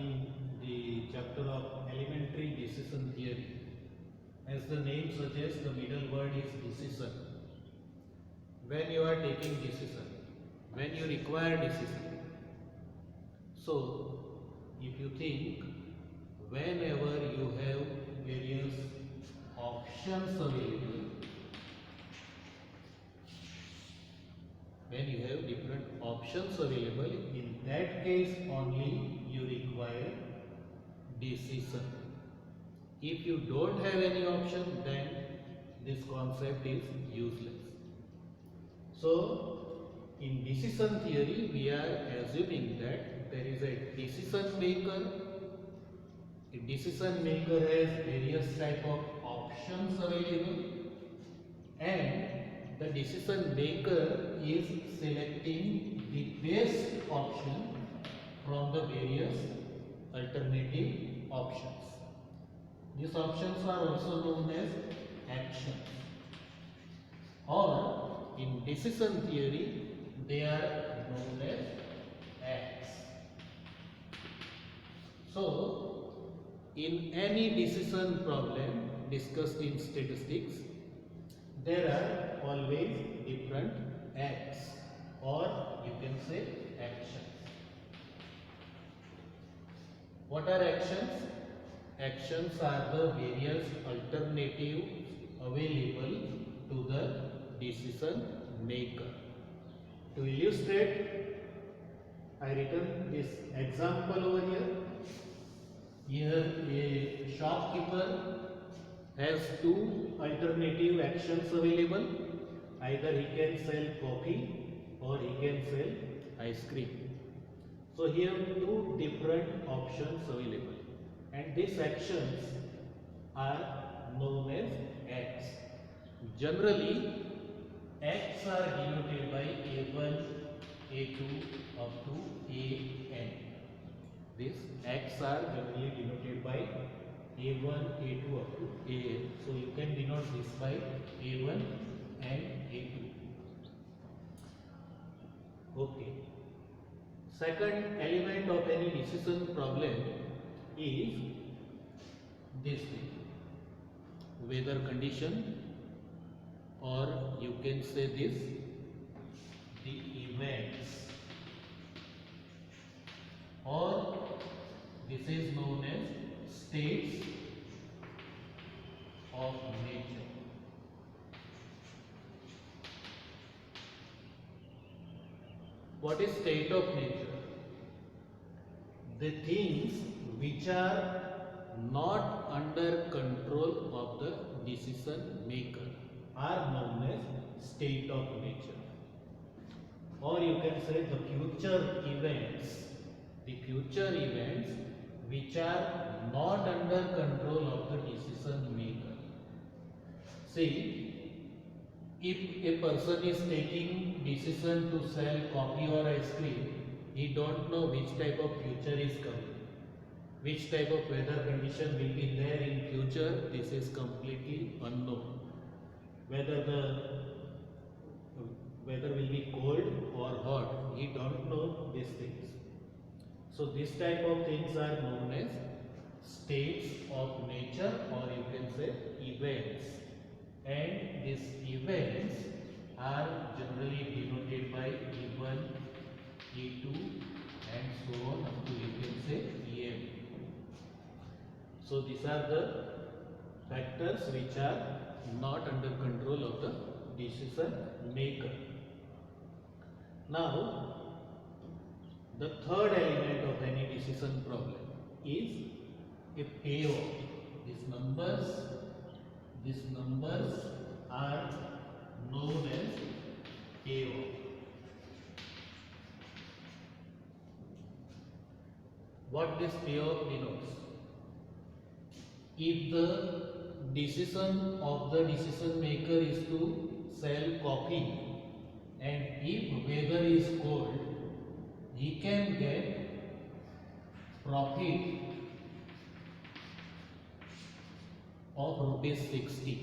starting the chapter of elementary decision theory. As the name suggests, the middle word is decision. When you are taking decision, when you require decision. So, if you think whenever you have various options available, when you have different options available, in that case only you require decision. If you don't have any option, then this concept is useless. So, in decision theory, we are assuming that there is a decision maker. A decision maker has various type of options available, and the decision maker is selecting the best option from the various alternative options. These options are also known as actions, or in decision theory they are known as acts. So, in any decision problem discussed in statistics, there are always different acts, or you can say actions. What are actions? Actions are the various alternatives available to the decision maker. To illustrate, I written this example over here. Here a shopkeeper has two alternative actions available. Either he can sell coffee or he can sell ice cream. So here two different options available, and these actions are known as acts. Generally, acts are denoted by A1, A2 up to AN. These acts are generally denoted by A1, A2 up to AN. So you can denote this by A1 and A2. Okay. Second element of any decision problem is this thing, weather condition, or you can say this, the events, or this is known as states of nature. What is state of nature? The things which are not under control of the decision maker are known as state of nature. Or you can say the future events. The future events which are not under control of the decision maker. See, if a person is taking decision to sell coffee or ice cream, he don't know which type of future is coming, which type of weather condition will be there in future. This is completely unknown. Whether the weather will be cold or hot, he don't know these things. So this type of things are known as states of nature, or you can say events. And these events are generally denoted by E1, E2 and so on up to you can say EM. So these are the factors which are not under control of the decision maker. Now, the third element of any decision problem is a payoff. These numbers are known as payoff. What this payoff denotes? If the decision of the decision maker is to sell coffee, and if weather is cold, he can get profit of ₹60.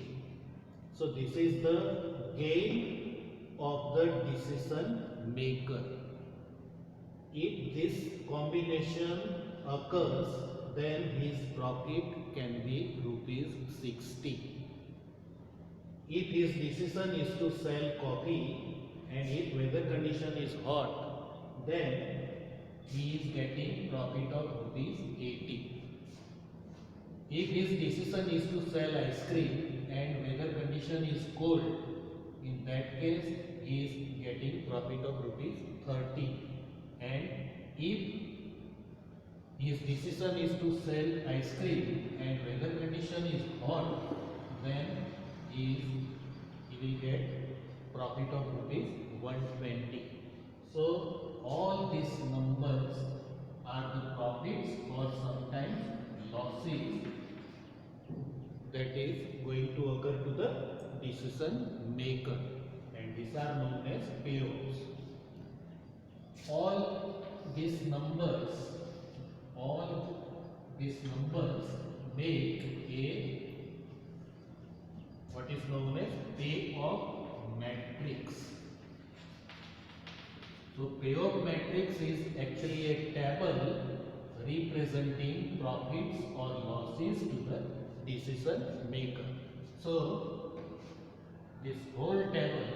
So this is the gain of the decision maker. If this combination occurs, then his profit can be rupees 60. If his decision is to sell coffee and if weather condition is hot, then he is getting profit of rupees 80. If his decision is to sell ice cream and weather condition is cold, in that case he is getting profit of rupees 30. And if his decision is to sell ice cream and weather condition is hot, then he will get profit of rupees 120. So all these numbers are the profits or sometimes losses that is going to occur to the decision maker, and these are known as payoffs. All these numbers make a what is known as payoff matrix. So payoff matrix is actually a table representing profits or losses to the decision maker. So this whole table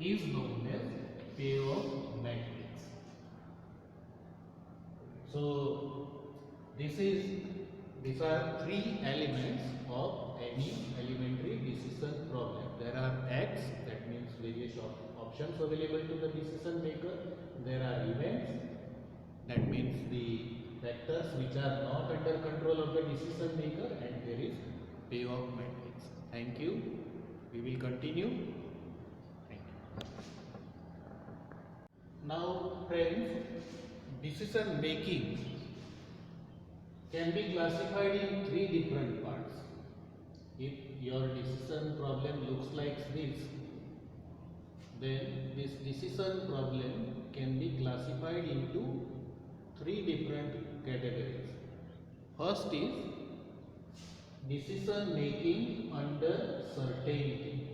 is known as payoff matrix. So these are three elements of any elementary decision problem. There are X, that means various options available to the decision maker. There are events, that means the factors which are not under control of the decision maker, and there is payoff matrix. Thank you. We will continue. Thank you. Now friends, decision making can be classified in three different parts. If your decision problem looks like this, then this decision problem can be classified into three different categories. First is decision making under certainty.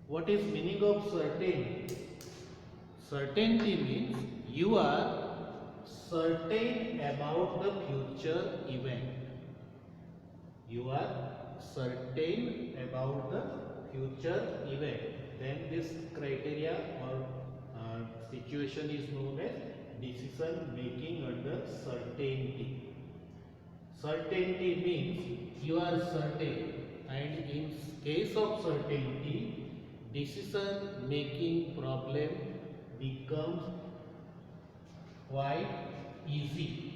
What is meaning of certainty? Certainty means you are certain about the future event. You are certain about the future event. Then this criteria or situation is known as decision making under certainty. Certainty means you are certain, and in case of certainty, decision making problem becomes quite easy.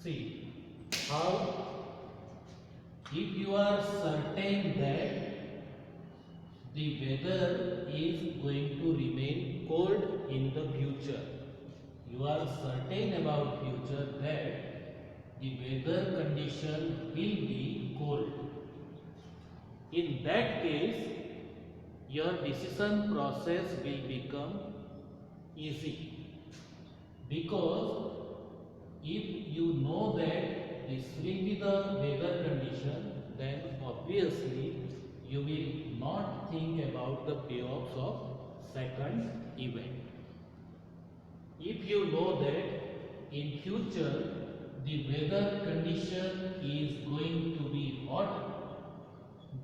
See how, if you are certain that the weather is going to remain cold in the future, you are certain about future that the weather condition will be cold. In that case, your decision process will become easy, because if you know that this will be the weather condition, then obviously you will not think about the payoffs of second event. If you know that in future the weather condition is going to be hot,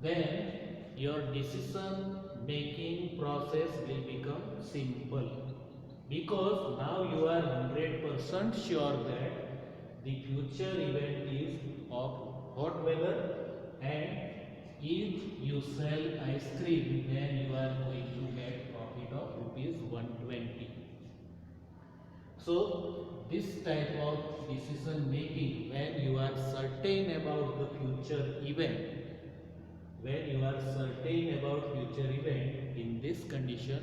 then your decision making process will become simple, because now you are 100% sure that the future event is of hot weather, and if you sell ice cream, then you are going to get profit of rupees 120. So this type of decision making, when you are certain about the future event, in this condition,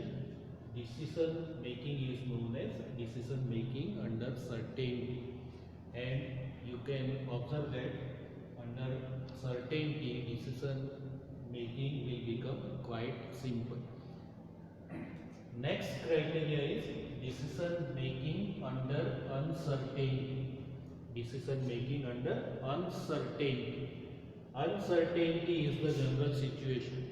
decision making is known as decision making under certainty. And you can observe that under certainty, decision making will become quite simple. Next criteria is decision making under uncertainty. Decision making under uncertainty. Uncertainty is the general situation.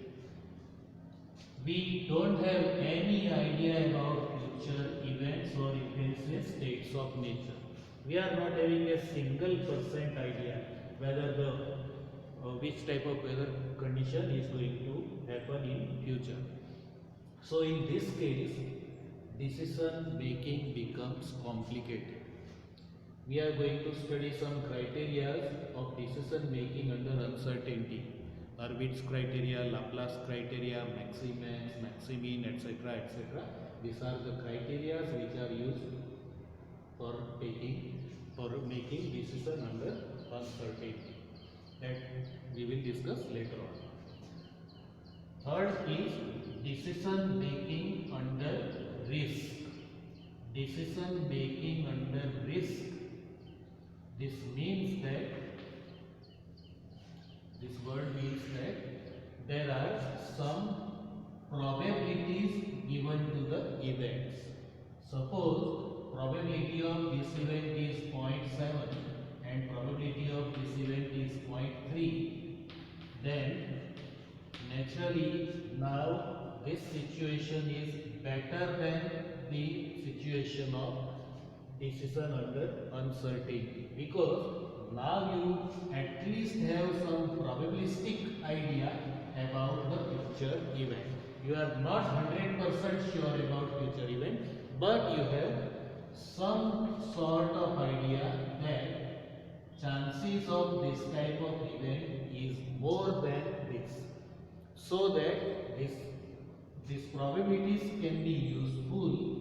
We don't have any idea about future events, or you can say states of nature. We are not having a single percent idea whether the which type of weather condition is going to happen in future. So in this case, decision making becomes complicated. We are going to study some criteria of decision making under uncertainty. Hurwitz criteria, Laplace criteria, Maximax, Maximin, etc. etc. These are the criteria which are used for making decision under uncertainty. That we will discuss later on. Third is decision making under risk. Decision making under risk. This means that this word means that there are some probabilities given to the events. Suppose probability of this event is 0.7 and probability of this event is 0.3, then naturally now this situation is better than the situation of decision under uncertainty, because now you at least have some probabilistic idea about the future event. You are not 100% sure about future event, but you have some sort of idea that chances of this type of event is more than this, so that these probabilities can be useful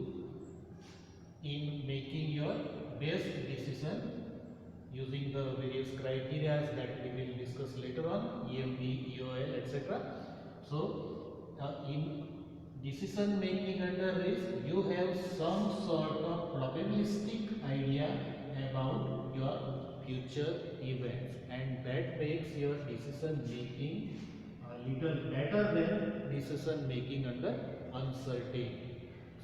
in making your best decision using the various criteria that we will discuss later on, EMD, EOL, etc. So, in decision making under risk, you have some sort of probabilistic idea about your future events, and that makes your decision making a little better than decision making under uncertainty.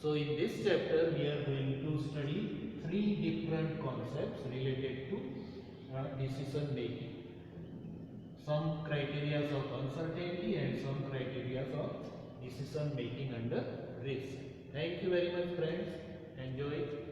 So in this chapter we are going to study three different concepts related to decision making. Some criteria of uncertainty and some criteria of decision making under risk. Thank you very much friends. Enjoy.